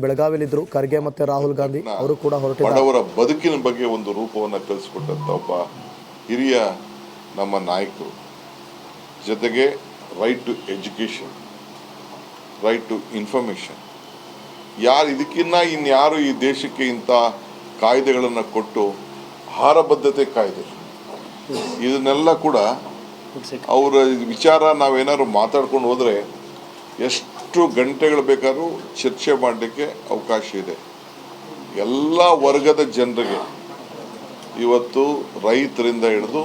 ಬೆಳಗಾವಿಯಲ್ಲಿದ್ದರು ಖರ್ಗೆ ಮತ್ತು ರಾಹುಲ್ ಗಾಂಧಿ ಅವರು ಕೂಡ ಹೊರಟಿದ್ದಾರೆ. ಬಡವರ ಬದುಕಿನ ಬಗ್ಗೆ ಒಂದು ರೂಪವನ್ನು ಕಲಿಸಿಕೊಟ್ಟಂಥ ಒಬ್ಬ ಹಿರಿಯ ನಮ್ಮ ನಾಯಕರು. ಜೊತೆಗೆ right to education, right to information. ಇದಕ್ಕಿನ್ನ ಇನ್ಯಾರು ಈ ದೇಶಕ್ಕೆ ಇಂಥ ಕಾಯ್ದೆಗಳನ್ನು ಕೊಟ್ಟು ಆಹಾರ ಬದ್ಧತೆ ಕಾಯ್ದೆ ಇದನ್ನೆಲ್ಲ ಕೂಡ ಅವರ ವಿಚಾರ ನಾವೇನಾದ್ರು ಮಾತಾಡ್ಕೊಂಡು ಹೋದರೆ ಎಷ್ಟು ಗಂಟೆಗಳು ಬೇಕಾದ್ರೂ ಚರ್ಚೆ ಮಾಡಲಿಕ್ಕೆ ಅವಕಾಶ ಇದೆ. ಎಲ್ಲ ವರ್ಗದ ಜನರಿಗೆ ಇವತ್ತು ರೈತರಿಂದ ಹಿಡಿದು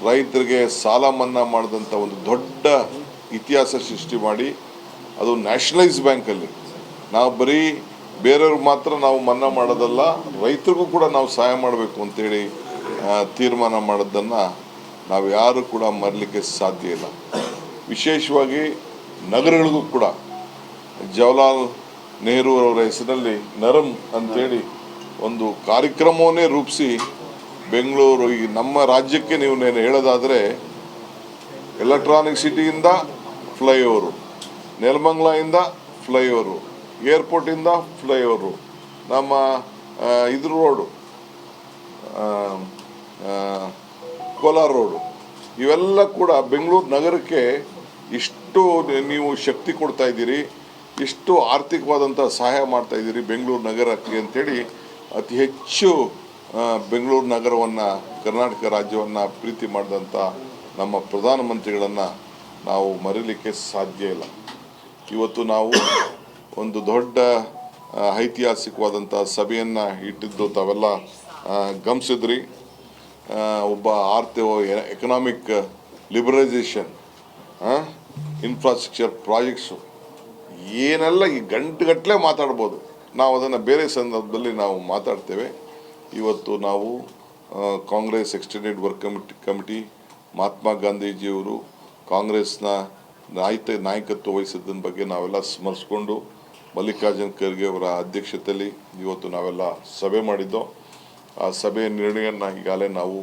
ರೈತರಿಗೆ ಸಾಲ ಮನ್ನಾ ಮಾಡಿದಂಥ ಒಂದು ದೊಡ್ಡ ಇತಿಹಾಸ ಸೃಷ್ಟಿ ಮಾಡಿ ಅದು ನ್ಯಾಷನಲೈಸ್ ಬ್ಯಾಂಕಲ್ಲಿ ನಾವು ಬರೀ ಬೇರೆಯವ್ರಿಗೆ ಮಾತ್ರ ನಾವು ಮನ್ನಾ ಮಾಡೋದಲ್ಲ, ರೈತರಿಗೂ ಕೂಡ ನಾವು ಸಹಾಯ ಮಾಡಬೇಕು ಅಂತೇಳಿ ತೀರ್ಮಾನ ಮಾಡೋದನ್ನು ನಾವು ಯಾರು ಕೂಡ ಮರಲಿಕ್ಕೆ ಸಾಧ್ಯ ಇಲ್ಲ. ವಿಶೇಷವಾಗಿ ನಗರಗಳಿಗೂ ಕೂಡ ಜವಾಹರ್ಲಾಲ್ ನೆಹರು ಅವರ ಹೆಸರಲ್ಲಿ ನರಮ್ ಅಂತೇಳಿ ಒಂದು ಕಾರ್ಯಕ್ರಮವನ್ನೇ ರೂಪಿಸಿ ಬೆಂಗಳೂರು ಈ ನಮ್ಮ ರಾಜ್ಯಕ್ಕೆ ನೀವು ಹೇಳೋದಾದರೆ ಎಲೆಕ್ಟ್ರಾನಿಕ್ ಸಿಟಿಯಿಂದ ಫ್ಲೈಓವರು, ನೆಲಮಂಗಲದಿಂದ ಫ್ಲೈಓವರು, ಏರ್ಪೋರ್ಟಿಂದ ಫ್ಲೈಓವರು, ನಮ್ಮ ಇದ್ರ ರೋಡು ಕೋಲಾರ ರೋಡು, ಇವೆಲ್ಲ ಕೂಡ ಬೆಂಗಳೂರು ನಗರಕ್ಕೆ ಇಷ್ಟು ನೀವು ಶಕ್ತಿ ಕೊಡ್ತಾ ಇದ್ದೀರಿ, ಇಷ್ಟು ಆರ್ಥಿಕವಾದಂಥ ಸಹಾಯ ಮಾಡ್ತಾ ಇದ್ದೀರಿ ಬೆಂಗಳೂರು ನಗರಕ್ಕೆ ಅಂತೇಳಿ ಅತಿ ಹೆಚ್ಚು ಬೆಂಗಳೂರು ನಗರವನ್ನು, ಕರ್ನಾಟಕ ರಾಜ್ಯವನ್ನು ಪ್ರೀತಿ ಮಾಡಿದಂಥ ನಮ್ಮ ಪ್ರಧಾನಮಂತ್ರಿಗಳನ್ನು ನಾವು ಮರೀಲಿಕ್ಕೆ ಸಾಧ್ಯ ಇಲ್ಲ. ಇವತ್ತು ನಾವು ಒಂದು ದೊಡ್ಡ ಐತಿಹಾಸಿಕವಾದಂಥ ಸಭೆಯನ್ನು ಇಟ್ಟಿದ್ದು ತಾವೆಲ್ಲ ಗಮನಿಸಿದ್ರಿ. ಒಬ್ಬ ಎಕನಾಮಿಕ್ ಲಿಬರಲೈಸೇಷನ್, ಇನ್ಫ್ರಾಸ್ಟ್ರಕ್ಚರ್ ಪ್ರಾಜೆಕ್ಟ್ಸು ಏನೆಲ್ಲ ಈ ಗಂಟೆಗಟ್ಟಲೆ ಮಾತಾಡ್ಬೋದು. ನಾವು ಅದನ್ನು ಬೇರೆ ಸಂದರ್ಭದಲ್ಲಿ ನಾವು ಮಾತಾಡ್ತೇವೆ. ಇವತ್ತು ನಾವು Congress extended work committee Mahatma ಗಾಂಧೀಜಿಯವರು ಕಾಂಗ್ರೆಸ್ನ ನಾಯಕತ್ವ ವಹಿಸಿದ್ದನ ಬಗ್ಗೆ ನಾವೆಲ್ಲ ಸ್ಮರಿಸ್ಕೊಂಡು ಮಲ್ಲಿಕಾರ್ಜುನ್ ಖರ್ಗೆ ಅವರ ಅಧ್ಯಕ್ಷತೆಯಲ್ಲಿ ಇವತ್ತು ನಾವೆಲ್ಲ ಸಭೆ ಮಾಡಿದ್ದೋ. ಆ ಸಭೆಯ ನಿರ್ಣಯವನ್ನು ಈಗಾಗಲೇ ನಾವು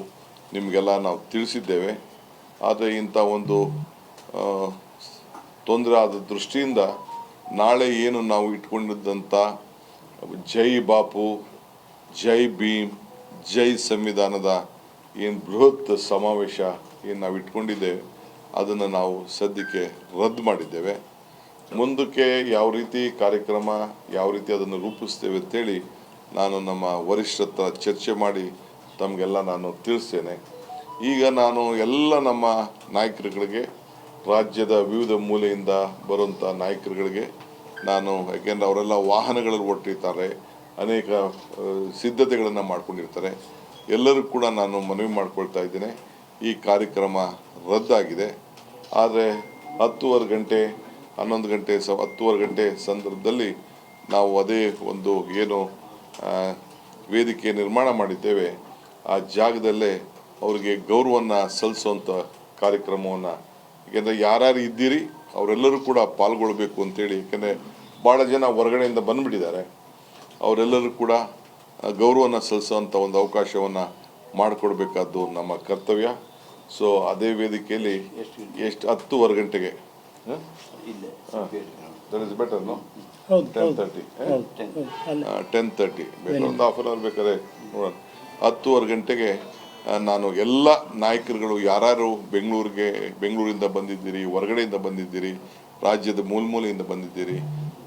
ನಿಮಗೆಲ್ಲ ನಾವು ತಿಳಿಸಿದ್ದೇವೆ. ಆದರೆ ಇಂಥ ಒಂದು ತೊಂದರೆ ಆದ ದೃಷ್ಟಿಯಿಂದ ನಾಳೆ ಏನು ನಾವು ಇಟ್ಕೊಂಡಿದ್ದಂಥ ಜೈ ಬಾಪು, ಜೈ ಭೀಮ್, ಜೈ ಸಂವಿಧಾನದ ಏನು ಬೃಹತ್ ಸಮಾವೇಶ ಏನು ನಾವು ಇಟ್ಕೊಂಡಿದ್ದೇವೆ ಅದನ್ನು ನಾವು ಸದ್ಯಕ್ಕೆ ರದ್ದು ಮಾಡಿದ್ದೇವೆ. ಮುಂದಕ್ಕೆ ಯಾವ ರೀತಿ ಕಾರ್ಯಕ್ರಮ, ಯಾವ ರೀತಿ ಅದನ್ನು ರೂಪಿಸ್ತೇವೆ ಅಂತೇಳಿ ನಾನು ನಮ್ಮ ವರಿಷ್ಠರ ಹತ್ರ ಚರ್ಚೆ ಮಾಡಿ ತಮಗೆಲ್ಲ ನಾನು ತಿಳಿಸ್ತೇನೆ. ಈಗ ನಾನು ಎಲ್ಲ ನಮ್ಮ ನಾಯಕರುಗಳಿಗೆ, ರಾಜ್ಯದ ವಿವಿಧ ಮೂಲೆಯಿಂದ ಬರುವಂಥ ನಾಯಕರುಗಳಿಗೆ ನಾನು, ಯಾಕೆಂದರೆ ಅವರೆಲ್ಲ ವಾಹನಗಳಲ್ಲಿ ಹೊರಟಿರ್ತಾರೆ, ಅನೇಕ ಸಿದ್ಧತೆಗಳನ್ನು ಮಾಡ್ಕೊಂಡಿರ್ತಾರೆ, ಎಲ್ಲರೂ ಕೂಡ ನಾನು ಮನವಿ ಮಾಡ್ಕೊಳ್ತಾ ಇದ್ದೇನೆ. ಈ ಕಾರ್ಯಕ್ರಮ ರದ್ದಾಗಿದೆ. ಆದರೆ 10:30 ಗಂಟೆ 11 ಗಂಟೆ 10:30 ಗಂಟೆ ಸಂದರ್ಭದಲ್ಲಿ ನಾವು ಅದೇ ಒಂದು ಏನು ವೇದಿಕೆ ನಿರ್ಮಾಣ ಮಾಡಿದ್ದೇವೆ ಆ ಜಾಗದಲ್ಲೇ ಅವರಿಗೆ ಗೌರವವನ್ನು ಸಲ್ಲಿಸುವಂಥ ಕಾರ್ಯಕ್ರಮವನ್ನು, ಏಕೆಂದರೆ ಯಾರ್ಯಾರು ಇದ್ದೀರಿ ಅವರೆಲ್ಲರೂ ಕೂಡ ಪಾಲ್ಗೊಳ್ಬೇಕು ಅಂತೇಳಿ, ಏಕೆಂದರೆ ಭಾಳ ಜನ ಹೊರಗಡೆಯಿಂದ ಬಂದುಬಿಟ್ಟಿದ್ದಾರೆ, ಅವರೆಲ್ಲರೂ ಕೂಡ ಗೌರವವನ್ನು ಸಲ್ಲಿಸುವಂಥ ಒಂದು ಅವಕಾಶವನ್ನು ಮಾಡಿಕೊಡ್ಬೇಕಾದ್ದು ನಮ್ಮ ಕರ್ತವ್ಯ. ಸೊ ಅದೇ ವೇದಿಕೆಯಲ್ಲಿ 10:30 ಗಂಟೆಗೆ ದಟ್ ಇಸ್ ಬೆಟರ್, ನೋ 10:30 ಬೇಕಾದ್ರೆ ಒಂದು ಹಾಫ್ ಆನ್ ಅವರ್ ಬೇಕಾದ್ರೆ ನೋಡೋಣ. 10:30 ಗಂಟೆಗೆ ನಾನು ಎಲ್ಲ ನಾಯಕರುಗಳು ಯಾರು ಬೆಂಗಳೂರಿಂದ ಬಂದಿದ್ದೀರಿ, ಹೊರಗಡೆಯಿಂದ ಬಂದಿದ್ದೀರಿ, ರಾಜ್ಯದ ಮೂಲೆಯಿಂದ ಬಂದಿದ್ದೀರಿ,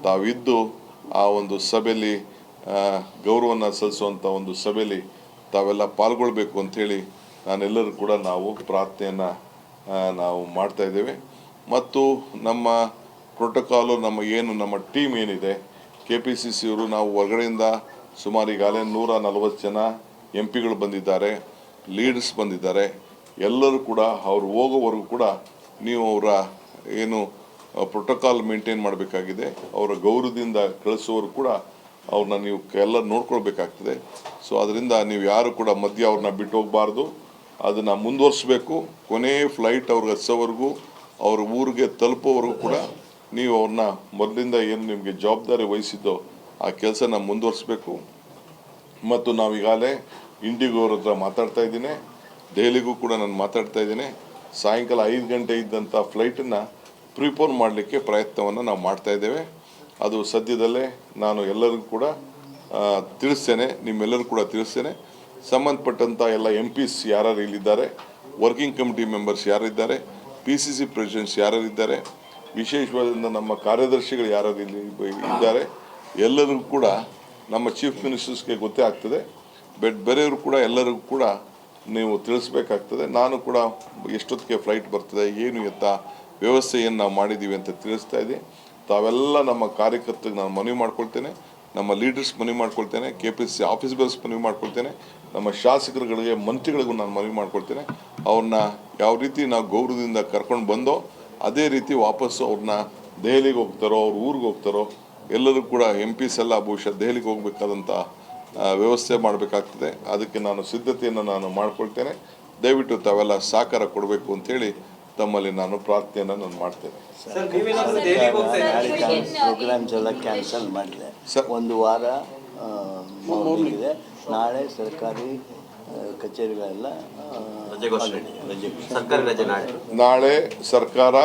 ತಾವಿದ್ದು ಆ ಒಂದು ಸಭೆಯಲ್ಲಿ ಗೌರವವನ್ನು ಸಲ್ಲಿಸುವಂಥ ಒಂದು ಸಭೆಯಲ್ಲಿ ತಾವೆಲ್ಲ ಪಾಲ್ಗೊಳ್ಬೇಕು ಅಂಥೇಳಿ ನಾನೆಲ್ಲರೂ ಕೂಡ ನಾವು ಪ್ರಾರ್ಥನೆಯನ್ನು ನಾವು ಮಾಡ್ತಾ ಇದ್ದೇವೆ. ಮತ್ತು ನಮ್ಮ ಪ್ರೋಟೋಕಾಲು, ನಮ್ಮ ಟೀಮ್ ಏನಿದೆ KPCC ಅವರು, ನಾವು ಹೊರಗಡೆಯಿಂದ ಸುಮಾರು ಈಗಾಗಲೇ 140 ಜನ MP ಗಳು ಬಂದಿದ್ದಾರೆ, ಲೀಡರ್ಸ್ ಬಂದಿದ್ದಾರೆ. ಎಲ್ಲರೂ ಕೂಡ ಅವ್ರು ಹೋಗೋವರೆಗೂ ಕೂಡ ನೀವು ಅವರ ಏನು ಪ್ರೋಟೋಕಾಲ್ ಮೇಂಟೈನ್ ಮಾಡಬೇಕಾಗಿದೆ. ಅವರ ಗೌರವದಿಂದ ಕಳಿಸೋರು ಕೂಡ ಅವ್ರನ್ನ ನೀವು ಎಲ್ಲ ನೋಡ್ಕೊಳ್ಬೇಕಾಗ್ತದೆ. ಸೊ ಅದರಿಂದ ನೀವು ಯಾರು ಕೂಡ ಮಧ್ಯೆ ಅವ್ರನ್ನ ಬಿಟ್ಟು ಹೋಗಬಾರ್ದು, ಅದನ್ನು ಮುಂದುವರಿಸಬೇಕು. ಕೊನೆ ಫ್ಲೈಟ್ ಅವ್ರಿಗೆ ಹಚ್ಚೋವರೆಗೂ, ಅವ್ರ ಊರಿಗೆ ತಲುಪೋವರೆಗೂ ಕೂಡ ನೀವು ಅವ್ರನ್ನ ಮೊದಲಿಂದ ಏನು ನಿಮಗೆ ಜವಾಬ್ದಾರಿ ವಹಿಸಿದ್ದೋ ಆ ಕೆಲಸನ ಮುಂದುವರಿಸಬೇಕು. ಮತ್ತು ನಾವೀಗಾಗಲೇ ಇಂಡಿಗೋ ಅವ್ರ ಹತ್ರ ಮಾತಾಡ್ತಾ ಇದ್ದೀನಿ, ದೆಹಲಿಗೂ ಕೂಡ ನಾನು ಮಾತಾಡ್ತಾ ಇದ್ದೀನಿ. ಸಾಯಂಕಾಲ 5 ಗಂಟೆ ಇದ್ದಂಥ ಫ್ಲೈಟನ್ನು ಪ್ರಿಪೋನ್ ಮಾಡಲಿಕ್ಕೆ ಪ್ರಯತ್ನವನ್ನು ನಾವು ಮಾಡ್ತಾ ಇದ್ದೇವೆ. ಅದು ಸದ್ಯದಲ್ಲೇ ನಾನು ಎಲ್ಲರಿಗೂ ಕೂಡ ತಿಳಿಸ್ತೇನೆ, ನಿಮ್ಮೆಲ್ಲರೂ ಕೂಡ ತಿಳಿಸ್ತೇನೆ. ಸಂಬಂಧಪಟ್ಟಂಥ ಎಲ್ಲ MPs ಯಾರು ಇಲ್ಲಿದ್ದಾರೆ, ವರ್ಕಿಂಗ್ ಕಮಿಟಿ ಮೆಂಬರ್ಸ್ ಯಾರಿದ್ದಾರೆ, PCC ಪ್ರೆಸಿಡೆಂಟ್ಸ್ ಯಾರಿದ್ದಾರೆ, ವಿಶೇಷವಾದ ನಮ್ಮ ಕಾರ್ಯದರ್ಶಿಗಳು ಯಾರು ಇಲ್ಲಿ ಇದ್ದಾರೆ, ಎಲ್ಲರಿಗೂ ಕೂಡ ನಮ್ಮ ಚೀಫ್ ಮಿನಿಸ್ಟರ್ಸ್ಗೆ ಗೊತ್ತೇ ಆಗ್ತದೆ. ಬೇರೆಯವರು ಕೂಡ ಎಲ್ಲರಿಗೂ ಕೂಡ ನೀವು ತಿಳಿಸ್ಬೇಕಾಗ್ತದೆ. ನಾನು ಕೂಡ ಎಷ್ಟೊತ್ತಿಗೆ ಫ್ಲೈಟ್ ಬರ್ತದೆ, ಏನು ಎತ್ತ ವ್ಯವಸ್ಥೆಯನ್ನು ನಾವು ಮಾಡಿದ್ದೀವಿ ಅಂತ ತಿಳಿಸ್ತಾ ಇದ್ದೀನಿ. ತಾವೆಲ್ಲ ನಮ್ಮ ಕಾರ್ಯಕರ್ತರಿಗೆ ನಾನು ಮನವಿ ಮಾಡ್ಕೊಳ್ತೇನೆ, ನಮ್ಮ ಲೀಡರ್ಸ್ ಮನವಿ ಮಾಡ್ಕೊಳ್ತೇನೆ, KPCC ಆಫೀಸರ್ಸ್ ಮನವಿ ಮಾಡ್ಕೊಳ್ತೇನೆ, ನಮ್ಮ ಶಾಸಕರುಗಳಿಗೆ ಮಂತ್ರಿಗಳಿಗೂ ನಾನು ಮನವಿ ಮಾಡ್ಕೊಳ್ತೇನೆ. ಅವ್ರನ್ನ ಯಾವ ರೀತಿ ನಾವು ಗೌರವದಿಂದ ಕರ್ಕೊಂಡು ಬಂದೋ ಅದೇ ರೀತಿ ವಾಪಸ್ಸು ಅವ್ರನ್ನ ದೆಹಲಿಗೆ ಹೋಗ್ತಾರೋ, ಅವ್ರ ಊರಿಗೆ ಹೋಗ್ತಾರೋ, ಎಲ್ಲರೂ ಕೂಡ MPs ಎಲ್ಲ ಬಹುಶಃ ದೆಹಲಿಗೆ ಹೋಗಬೇಕಾದಂಥ ವ್ಯವಸ್ಥೆ ಮಾಡಬೇಕಾಗ್ತದೆ. ಅದಕ್ಕೆ ನಾನು ಸಿದ್ಧತೆಯನ್ನು ನಾನು ಮಾಡ್ಕೊಳ್ತೇನೆ. ದಯವಿಟ್ಟು ತಾವೆಲ್ಲ ಸಹಕಾರ ಕೊಡಬೇಕು ಅಂತೇಳಿ ತಮ್ಮಲ್ಲಿ ನಾನು ಪ್ರಾರ್ಥನೆಯನ್ನು ನಾನು ಮಾಡ್ತೇನೆ. ಪ್ರೋಗ್ರಾಮ್ಸ್ ಎಲ್ಲ ಕ್ಯಾನ್ಸಲ್ ಮಾಡಿದೆ. ಒಂದು ವಾರ ಇದೆ. ನಾಳೆ ಸರ್ಕಾರಿ ಕಚೇರಿಗಳೆಲ್ಲ ನಾಳೆ ಸರ್ಕಾರ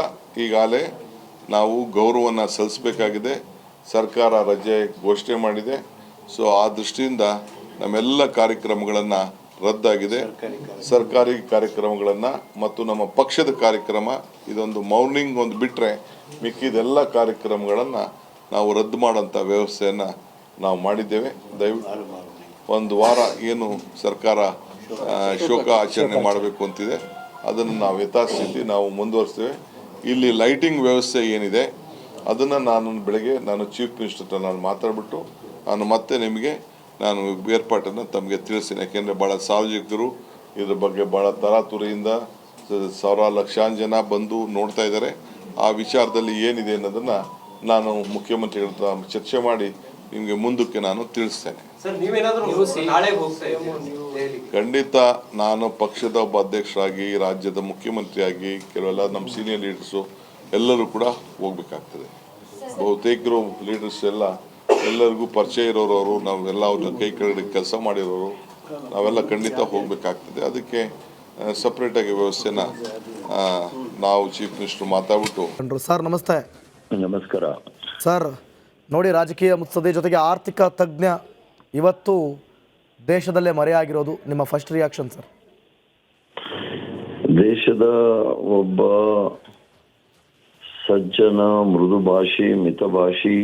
ಈಗಾಗಲೇ ನಾವು ಗೌರವವನ್ನು ಸಲ್ಲಿಸಬೇಕಾಗಿದೆ. ಸರ್ಕಾರ ರಜೆ ಘೋಷಣೆ ಮಾಡಿದೆ. ಸೊ ಆ ದೃಷ್ಟಿಯಿಂದ ನಮ್ಮೆಲ್ಲ ಕಾರ್ಯಕ್ರಮಗಳನ್ನು ರದ್ದಾಗಿದೆ. ಸರ್ಕಾರಿ ಕಾರ್ಯಕ್ರಮಗಳನ್ನು ಮತ್ತು ನಮ್ಮ ಪಕ್ಷದ ಕಾರ್ಯಕ್ರಮ ಇದೊಂದು ಮಾರ್ನಿಂಗ್ ಒಂದು ಬಿಟ್ಟರೆ ಮಿಕ್ಕಿದೆಲ್ಲ ಕಾರ್ಯಕ್ರಮಗಳನ್ನು ನಾವು ರದ್ದು ಮಾಡೋಂಥ ವ್ಯವಸ್ಥೆಯನ್ನು ನಾವು ಮಾಡಿದ್ದೇವೆ. ದಯವಿಟ್ಟು ಒಂದು ವಾರ ಏನು ಸರ್ಕಾರ ಶೋಕ ಆಚರಣೆ ಮಾಡಬೇಕು ಅಂತಿದೆ ಅದನ್ನು ನಾವು ಯಥಾಸ್ಥಿತಿ ನಾವು ಮುಂದುವರಿಸ್ತೇವೆ. ಇಲ್ಲಿ ಲೈಟಿಂಗ್ ವ್ಯವಸ್ಥೆ ಏನಿದೆ ಅದನ್ನು ಬೆಳಗ್ಗೆ ನಾನು ಚೀಫ್ ಮಿನಿಸ್ಟರ್ ನಾನು ಮಾತಾಡ್ಬಿಟ್ಟು ನಾನು ಮತ್ತೆ ನಿಮಗೆ ನಾನು ಏರ್ಪಾಟನ್ನು ತಮಗೆ ತಿಳಿಸ್ತೀನಿ. ಯಾಕೆಂದರೆ ಭಾಳ ಸಾರ್ವಜನಿಕರು ಇದ್ರ ಬಗ್ಗೆ ಭಾಳ ತರಾತುರಿಯಿಂದ ಲಕ್ಷಾಂತರ ಜನ ಬಂದು ನೋಡ್ತಾ ಇದ್ದಾರೆ. ಆ ವಿಚಾರದಲ್ಲಿ ಏನಿದೆ ಅನ್ನೋದನ್ನು ನಾನು ಮುಖ್ಯಮಂತ್ರಿಗಳ ಹತ್ರ ಚರ್ಚೆ ಮಾಡಿ ನಿಮಗೆ ಮುಂದಕ್ಕೆ ನಾನು ತಿಳಿಸ್ತೇನೆ. ಖಂಡಿತ ನಾನು ಪಕ್ಷದ ಒಬ್ಬ ಅಧ್ಯಕ್ಷರಾಗಿ, ರಾಜ್ಯದ ಮುಖ್ಯಮಂತ್ರಿಯಾಗಿ, ಕೆಲವೆಲ್ಲ ನಮ್ಮ ಸೀನಿಯರ್ ಲೀಡರ್ಸು ಎಲ್ಲರೂ ಕೂಡ ಹೋಗ್ಬೇಕಾಗ್ತದೆ. ಬಹುತೇಕರು ಲೀಡರ್ಸ್ ಎಲ್ಲರಿಗೂ ಪರಿಚಯ ಇರೋರು, ನಾವೆಲ್ಲ ಅವ್ರನ್ನ ಕೈ ಕೆಳಗಡೆ ಕೆಲಸ ಮಾಡಿರೋರು, ನಾವೆಲ್ಲ ಖಂಡಿತ ಹೋಗಬೇಕಾಗ್ತದೆ. ಅದಕ್ಕೆ ಸಪ್ರೇಟಾಗಿ ವ್ಯವಸ್ಥೆನ ನಾವು ಚೀಫ್ ಮಿನಿಸ್ಟರ್ ಮಾತಾಡ್ಬಿಟ್ಟು. ಸರ್ ನಮಸ್ತೆ. ನಮಸ್ಕಾರ ಸರ್. ನೋಡಿ, ರಾಜಕೀಯ ಮುತ್ಸದ್ದಿ ಜೊತೆಗೆ ಆರ್ಥಿಕ ತಜ್ಞ ಇವತ್ತು ದೇಶದಲ್ಲೇ ಮರೆಯಾಗಿರೋದು. ನಿಮ್ಮ ಫಸ್ಟ್ ರಿಯಾಕ್ಷನ್ ಸರ್? ದೇಶದ ಒಬ್ಬ ಸಜ್ಜನ, ಮೃದುಭಾಷಿ, ಮಿತಭಾಷಿ,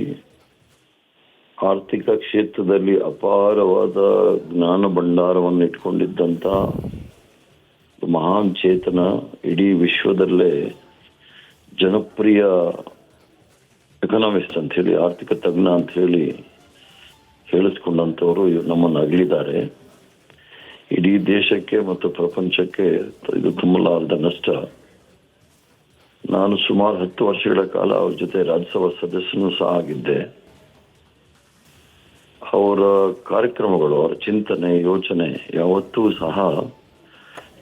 ಆರ್ಥಿಕ ಕ್ಷೇತ್ರದಲ್ಲಿ ಅಪಾರವಾದ ಜ್ಞಾನ ಭಂಡಾರವನ್ನು ಇಟ್ಕೊಂಡಿದ್ದಂಥ ಮಹಾನ್ ಚೇತನ, ಇಡೀ ವಿಶ್ವದಲ್ಲೇ ಜನಪ್ರಿಯ ಎಕನಾಮಿಸ್ಟ್ ಅಂತ ಹೇಳಿ, ಆರ್ಥಿಕ ತಜ್ಞ ಅಂತ ಹೇಳಿ ಹೇಳಿಸ್ಕೊಂಡಂಥವರು ನಮ್ಮನ್ನು ಅಗಲಿದ್ದಾರೆ. ಇಡೀ ದೇಶಕ್ಕೆ ಮತ್ತು ಪ್ರಪಂಚಕ್ಕೆ ಇದು ತುಂಬಲಾರದ ನಷ್ಟ. ನಾನು ಸುಮಾರು 10 ವರ್ಷಗಳ ಕಾಲ ಅವ್ರ ಜೊತೆ ರಾಜ್ಯಸಭಾ ಸದಸ್ಯನೂ ಸಹ ಆಗಿದ್ದೆ. ಅವರ ಕಾರ್ಯಕ್ರಮಗಳು, ಅವರ ಚಿಂತನೆ, ಯೋಚನೆ ಯಾವತ್ತೂ ಸಹ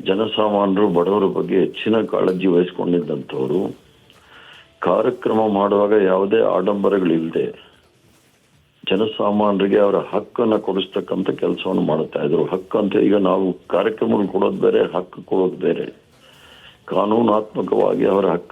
ಜನಸಾಮಾನ್ಯರು, ಬಡವರ ಬಗ್ಗೆ ಹೆಚ್ಚಿನ ಕಾಳಜಿ ವಹಿಸ್ಕೊಂಡಿದ್ದಂಥವ್ರು. ಕಾರ್ಯಕ್ರಮ ಮಾಡುವಾಗ ಯಾವುದೇ ಆಡಂಬರಗಳಿಲ್ಲದೆ ಜನಸಾಮಾನ್ಯರಿಗೆ ಅವರ ಹಕ್ಕನ್ನು ಕೊಡಿಸ್ತಕ್ಕಂಥ ಕೆಲಸವನ್ನು ಮಾಡ್ತಾ ಇದ್ರು. ಹಕ್ಕು ಅಂತ ಈಗ ನಾವು ಕಾರ್ಯಕ್ರಮಗಳು ಕೊಡೋದು ಬೇರೆ, ಹಕ್ಕು ಕೊಡೋದು ಬೇರೆ. ಕಾನೂನಾತ್ಮಕವಾಗಿ ಅವರ ಹಕ್ಕು